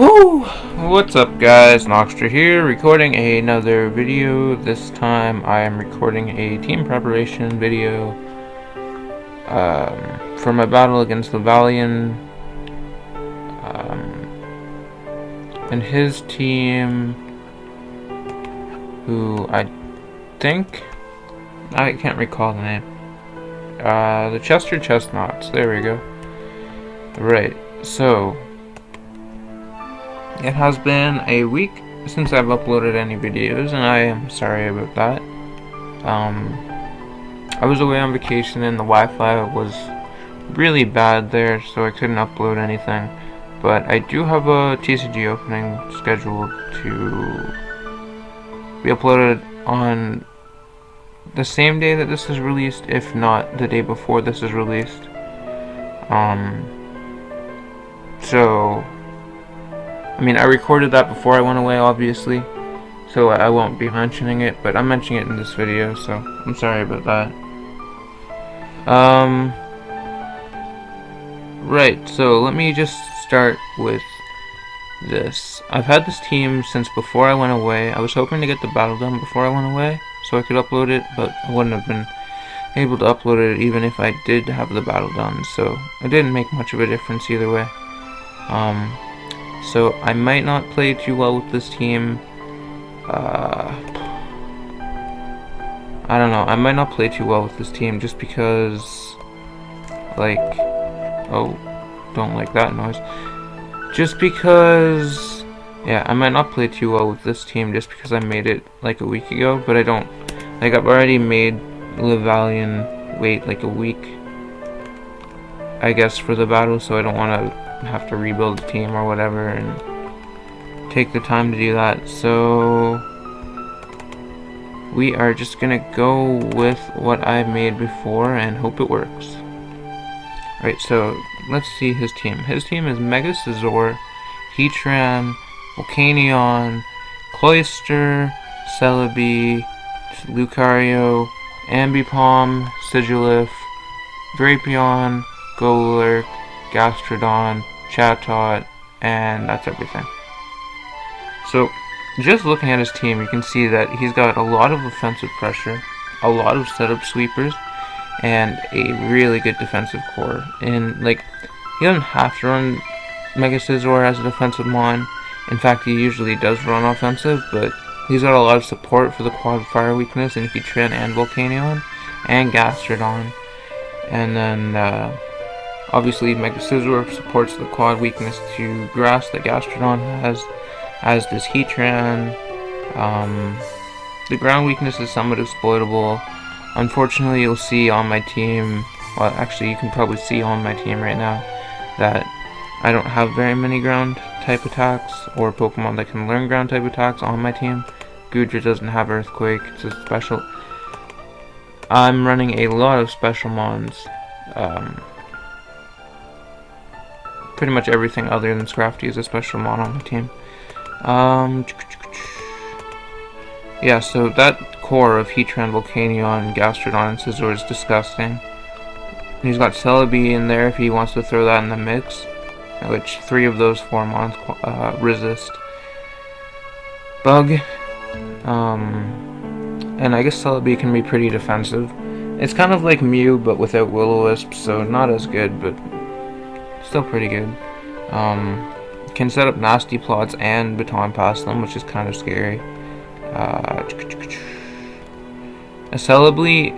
Whew! What's up, guys? Knoxtra here, recording another video. This time I am recording a team preparation video for my battle against Lavellan and his team, who I can't recall the name. The Chester Chesnaughts. There we go. Right, so it has been a week since I've uploaded any videos, and I am sorry about that. I was away on vacation and the Wi-Fi was really bad there, so I couldn't upload anything. But I do have a TCG opening scheduled to be uploaded on the same day that this is released, if not the day before this is released. So I mean, I recorded that before I went away, obviously, so I won't be mentioning it, but I'm mentioning it in this video, so I'm sorry about that. Right, so let me just start with this. I've had this team since before I went away. I was hoping to get the battle done before I went away, so I could upload it, but I wouldn't have been able to upload it even if I did have the battle done, so it didn't make much of a difference either way. So I might not play too well with this team. I don't know. I might not play too well with this team just because, like, oh, don't like that noise. Just because, yeah, I might not play too well with this team just because I made it like a week ago. But I don't, like, I've already made Lavellan wait like a week, I guess, for the battle, so I don't want to have to rebuild the team or whatever and take the time to do that. So we are just gonna go with what I've made before and hope it works. Alright, so let's see his team. His team is Mega Scizor, Heatran, Volcanion, Cloyster, Celebi, Lucario, Ambipom, Sigilif, Drapion, Golurk, Gastrodon, Chatot, and that's everything. So, just looking at his team, you can see that he's got a lot of offensive pressure, a lot of setup sweepers, and a really good defensive core. And, like, he doesn't have to run Mega Scizor as a defensive mon. In fact, he usually does run offensive, but he's got a lot of support for the quad fire weakness in Heatran and Volcanion, and Gastrodon. And then, obviously, Mega Scizor supports the quad weakness to grass that Gastrodon has, as does Heatran. The ground weakness is somewhat exploitable. Unfortunately, you'll see on my team, well, actually, you can probably see on my team right now, that I don't have very many ground type attacks, or Pokemon that can learn ground type attacks on my team. Goodra doesn't have Earthquake, it's a special. I'm running a lot of special mons. Pretty much everything other than Scrafty is a special mon on my team. Yeah, so that core of Heatran, Volcanion, Gastrodon, and Scizor is disgusting. He's got Celebi in there if he wants to throw that in the mix, which 3 of those 4 mons resist Bug. And I guess Celebi can be pretty defensive. It's kind of like Mew, but without Will-O-Wisp, so not as good, but still pretty good. Can set up nasty plots and baton pass them, which is kind of scary. A Celebi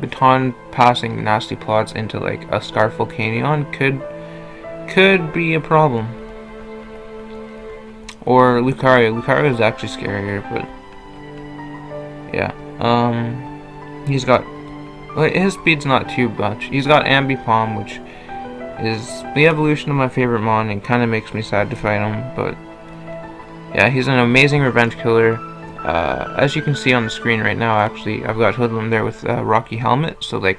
baton passing nasty plots into like a Scarf Volcanion could be a problem. Or Lucario. Lucario is actually scarier, but yeah. He's got, well, his speed's not too much. He's got Ambipom, which is the evolution of my favorite mon, and kind of makes me sad to fight him, but yeah, he's an amazing revenge killer. As you can see on the screen right now, actually, I've got Hoodlum there with Rocky Helmet, so like,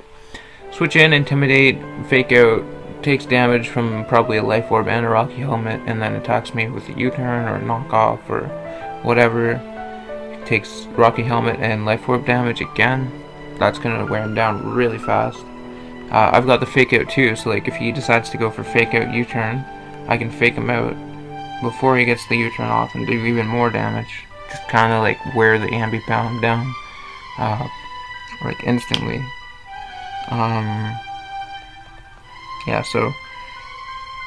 switch in, Intimidate, Fake Out, takes damage from probably a Life Orb and a Rocky Helmet, and then attacks me with a U-turn or knock off or whatever. Takes Rocky Helmet and Life Orb damage again. That's gonna wear him down really fast. I've got the Fake Out too, so like if he decides to go for Fake Out U-turn, I can fake him out before he gets the U-turn off and do even more damage. Just kind of like wear the ambi pound down, like instantly. Yeah, so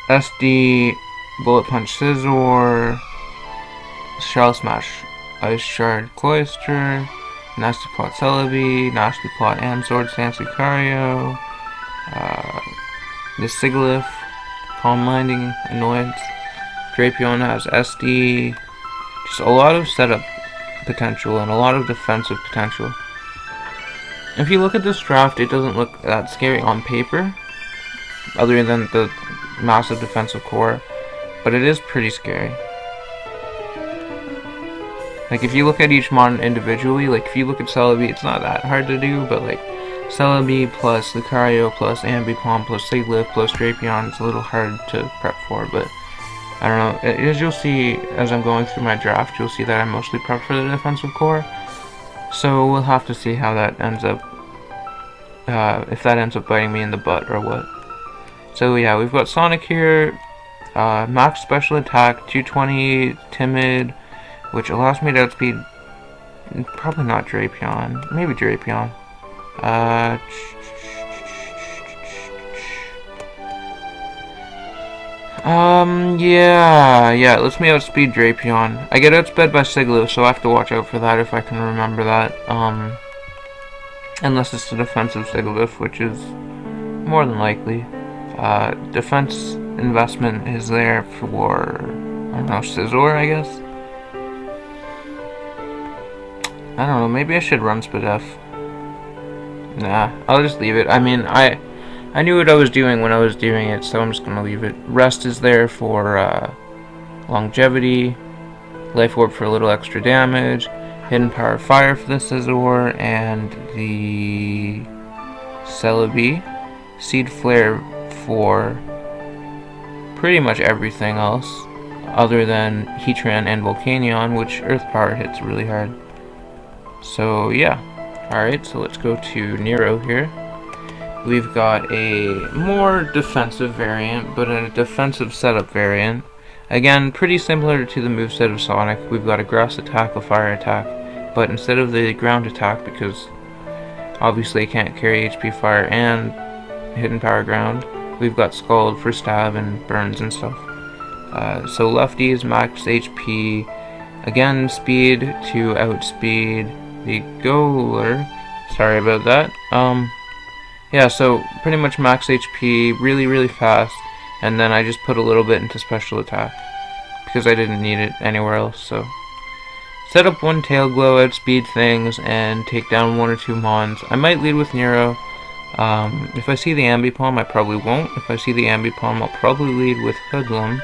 SD, Bullet Punch Scizor, Shell Smash, Ice Shard Cloyster, Nasty Plot Celebi, Nasty Plot and Sword Stance Lucario, the Sigilyph, Calm Minding, Annoyance. Drapion has SD, just a lot of setup potential and a lot of defensive potential. If you look at this draft, it doesn't look that scary on paper, other than the massive defensive core, but it is pretty scary. Like, if you look at each mon individually, like, if you look at Celebi, it's not that hard to do, but, like, Celebi plus Lucario plus Ambipom plus Sigilyph plus Drapion, it's a little hard to prep for, but I don't know. As you'll see, as I'm going through my draft, you'll see that I mostly prep for the defensive core, so we'll have to see how that ends up, if that ends up biting me in the butt or what. So yeah, we've got Sonic here, max special attack, 220, timid, which allows me to outspeed, probably not Drapion, maybe Drapion. Yeah, it lets me outspeed Drapion. I get outsped by Sigilyph, so I have to watch out for that if I can remember that, unless it's a defensive Sigilyph, which is more than likely. Defense investment is there for, I don't know, Scizor, I guess? I don't know, maybe I should run Spadef. Nah, I'll just leave it. I mean, I knew what I was doing when I was doing it, so I'm just gonna leave it. Rest is there for longevity, Life Orb for a little extra damage, Hidden Power Fire for the Scizor, and the Celebi, Seed Flare for pretty much everything else, other than Heatran and Volcanion, which Earth Power hits really hard. So yeah, alright, so let's go to Nero here. We've got a more defensive variant, but a defensive setup variant. Again, pretty similar to the moveset of Sonic. We've got a grass attack, a fire attack, but instead of the ground attack, because obviously I can't carry HP Fire and Hidden Power Ground, we've got Scald for stab and burns and stuff. So Lefty is max HP, again speed to outspeed the Goler. Sorry about that. Yeah, so pretty much max HP, really fast, and then I just put a little bit into special attack because I didn't need it anywhere else. So set up one Tail Glow, outspeed things, and take down one or two mons. I might lead with Nero. If I see the Ambipom, I probably won't. If I see the Ambipom, I'll probably lead with Hoodlum.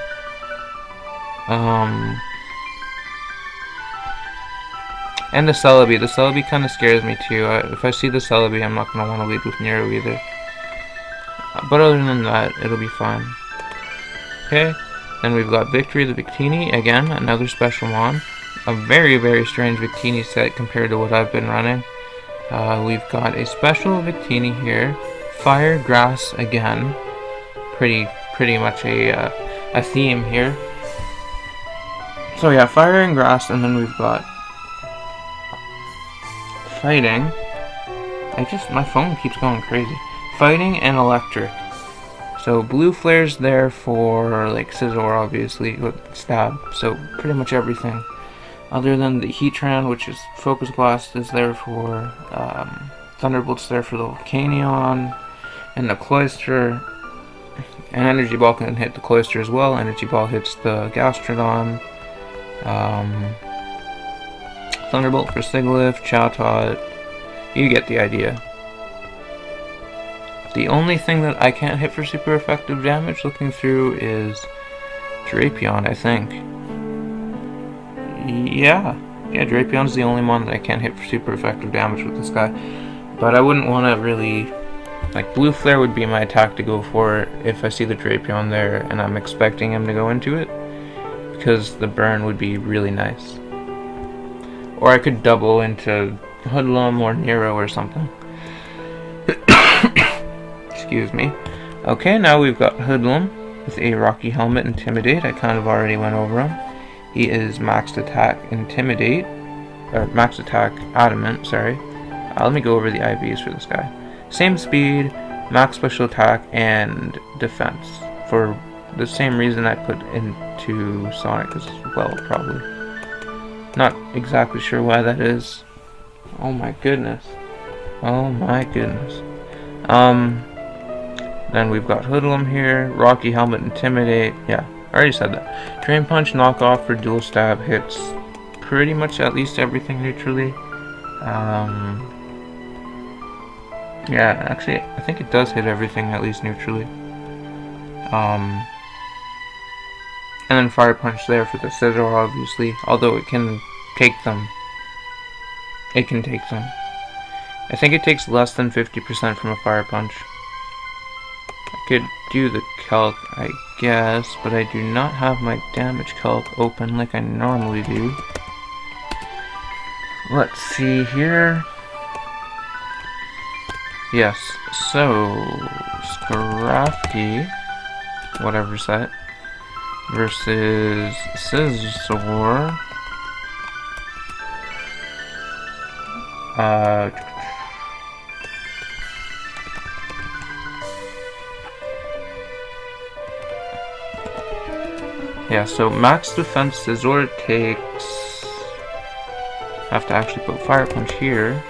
And the Celebi. The Celebi kind of scares me too. If I see the Celebi, I'm not going to want to lead with Nero either. But other than that, it'll be fine. Okay, then we've got Victory the Victini. Again, another special mon. A very strange Victini set compared to what I've been running. We've got a special Victini here. Fire, Grass again. Pretty much a theme here. So yeah, Fire and Grass, and then we've got Fighting. My phone keeps going crazy. Fighting and Electric. So Blue Flare's there for, like, Scizor, obviously, with stab. So pretty much everything. Other than the Heatran, which is Focus Blast, is there for, Thunderbolt's there for the Volcanion, and the Cloyster. And Energy Ball can hit the Cloyster as well. Energy Ball hits the Gastrodon. Thunderbolt for Sigilyph, Chowtot, you get the idea. The only thing that I can't hit for super effective damage looking through is Drapion, I think. Yeah, Drapion's the only one that I can't hit for super effective damage with this guy. But I wouldn't want to really, like, Blue Flare would be my attack to go for if I see the Drapion there and I'm expecting him to go into it, because the burn would be really nice. Or I could double into Hoodlum or Nero or something. Excuse me. Okay, now we've got Hoodlum. with a Rocky Helmet Intimidate. I kind of already went over him. He is maxed attack Intimidate, or maxed attack Adamant, sorry. Let me go over the IVs for this guy. Same speed, max special attack, and defense. For the same reason I put into Sonic as well, probably. Not exactly sure why that is. Oh my goodness. Oh my goodness. Then we've got Hoodlum here, Rocky Helmet Intimidate. Yeah, I already said that. Drain Punch knockoff for dual stab hits pretty much at least everything neutrally. Yeah, actually, I think it does hit everything at least neutrally. And then Fire Punch there for the Scissor, obviously. Although it can take them. It can take them. I think it takes less than 50% from a Fire Punch. I could do the calc, I guess, but I do not have my damage calc open like I normally do. Let's see here. Yes, so Scrafty, whatever's that, versus Scizor. Yeah, so max defense Scizor takes... I have to actually put Fire Punch here.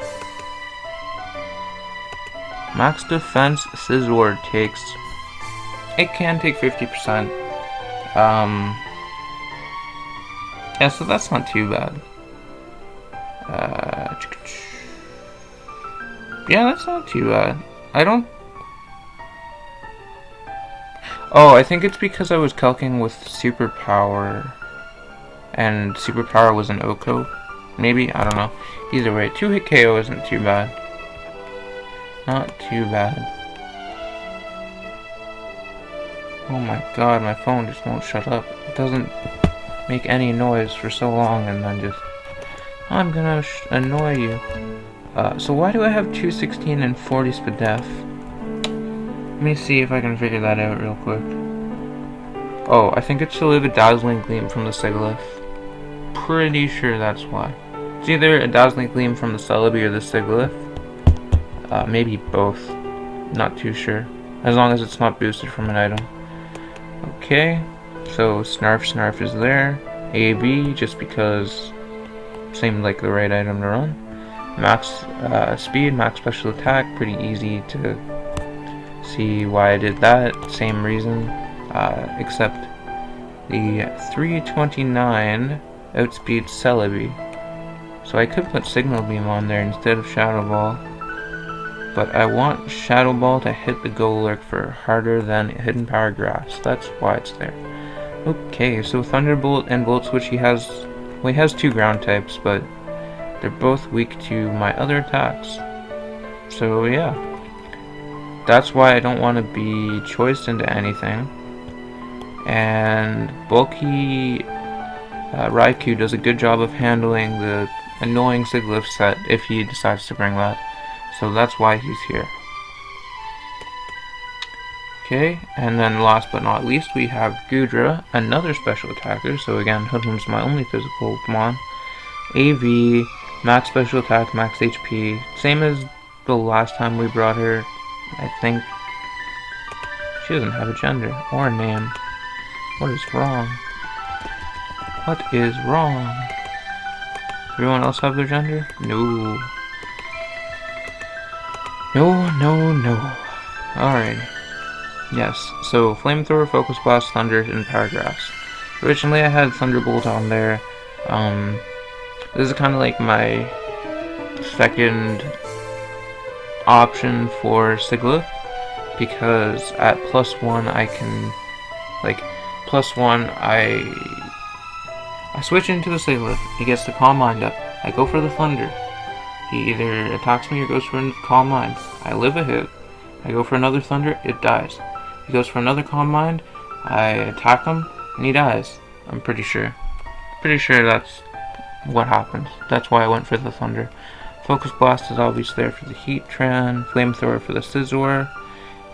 Max defense Scizor takes... It can take 50%. Yeah, so that's not too bad. Yeah, that's not too bad. I don't... Oh, I think it's because I was calcing with Superpower. And Superpower was an Oko. Maybe? I don't know. Either way, 2-hit KO isn't too bad. Not too bad. Oh my god, my phone just won't shut up. It doesn't make any noise for so long and then just... I'm gonna annoy you. So why do I have 216 and 40 Spadef? Let me see if I can figure that out real quick. Oh, I think it's to live a Dazzling Gleam from the Sigilyph. Pretty sure that's why. It's either a Dazzling Gleam from the Celebi or the Sigilyph. Maybe both. Not too sure. As long as it's not boosted from an item. Okay, so Snarf is there. AB, just because seemed like the right item to run. Max speed, max special attack, pretty easy to see why I did that. Same reason, except the 329 outspeeds Celebi. So I could put Signal Beam on there instead of Shadow Ball. But I want Shadow Ball to hit the Golurk for harder than Hidden Power Grass. That's why it's there. Okay, so Thunderbolt and Volt Switch, he has 2 ground types, but they're both weak to my other attacks. So yeah. That's why I don't want to be choiced into anything. And Bulky Raikou does a good job of handling the annoying Sigilyph set if he decides to bring that. So that's why he's here. Okay, and then last but not least we have Goodra, another special attacker. So again, Hoodlum's my only physical Pokemon. AV, max special attack, max HP. Same as the last time we brought her. I think she doesn't have a gender or a name. What is wrong? What is wrong? Everyone else have their gender? No. No. Alright. Yes, so Flamethrower, Focus Blast, Thunder, and Power Grass. Originally I had Thunderbolt on there. This is kind of like my second option for Sigilyph, because at +1 I can, +1 I switch into the Sigilyph. He gets the Calm Mind up. I go for the Thunder. He either attacks me or goes for a Calm Mind. I live a hit. I go for another Thunder, it dies. He goes for another Calm Mind, I attack him, and he dies. I'm pretty sure. Pretty sure that's what happens. That's why I went for the Thunder. Focus Blast is obviously there for the Heatran, Flamethrower for the Scizor,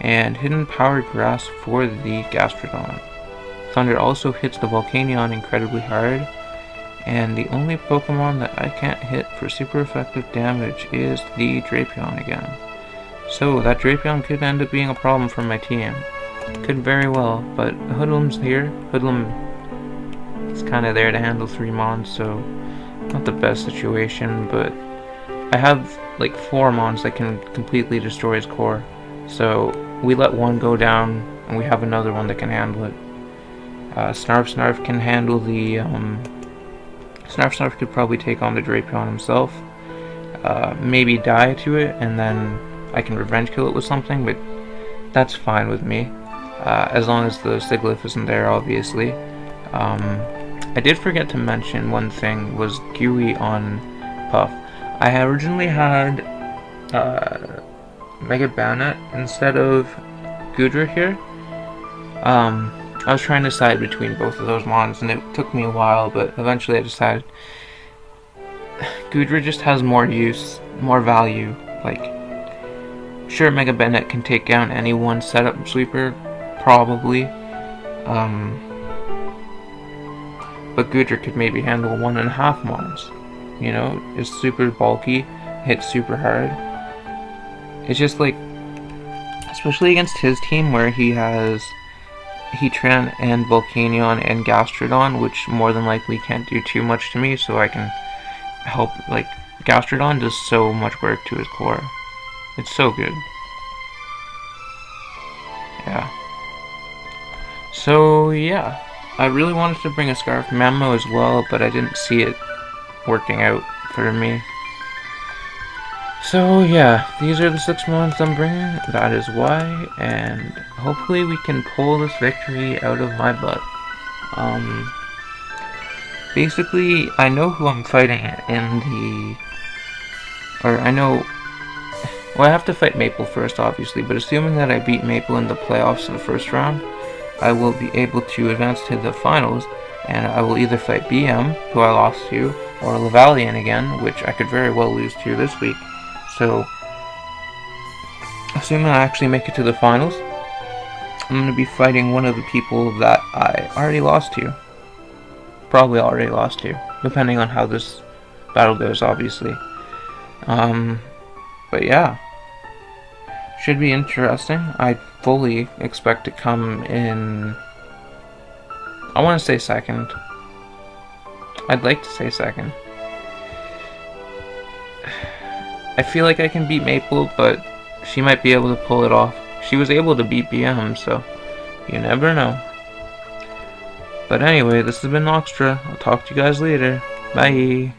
and hidden power grass for the Gastrodon. Thunder also hits the Volcanion incredibly hard, and the only Pokemon that I can't hit for super effective damage is the Drapion again. So that Drapion could end up being a problem for my team. Could very well, but Hoodlum's here. Hoodlum is kind of there to handle 3 Mons, so not the best situation, but I have like 4 Mons that can completely destroy his core. So we let one go down, and we have another one that can handle it. Snarf can handle the... Snarf could probably take on the Drapion himself. Maybe die to it, and then I can revenge kill it with something, but that's fine with me. As long as the Sigilyph isn't there, obviously. I did forget to mention one thing, was Gooey on Puff. I had originally had Mega Bayonet instead of Goodra here. I was trying to decide between both of those Mons, and it took me a while, but eventually I decided Goodra just has more use, more value. Like, sure, Mega Bayonet can take down any one setup sweeper, probably, but Goodra could maybe handle 1.5 Mons. You know, it's super bulky, hits super hard. It's just like, especially against his team where he has Heatran and Volcanion and Gastrodon, which more than likely can't do too much to me, so I can help. Like, Gastrodon does so much work to his core. It's so good. Yeah. So, yeah. I really wanted to bring a Scarf Memo as well, but I didn't see it working out for me. So yeah, these are the 6 Mons I'm bringing, that is why, and hopefully we can pull this victory out of my butt. Basically, I know who I'm fighting in the... Or I know... Well, I have to fight Maple first, obviously, but assuming that I beat Maple in the playoffs in the first round, I will be able to advance to the finals, and I will either fight BM, who I lost to, or Lavellan again, which I could very well lose to this week. So, assuming I actually make it to the finals, I'm going to be fighting one of the people that I already lost to. Probably already lost to, depending on how this battle goes, obviously. But yeah, should be interesting. I fully expect to come in, I want to say second. I'd like to say second. I feel like I can beat Maple, but she might be able to pull it off. She was able to beat BM, so you never know. But anyway, this has been Knoxtra. I'll talk to you guys later. Bye.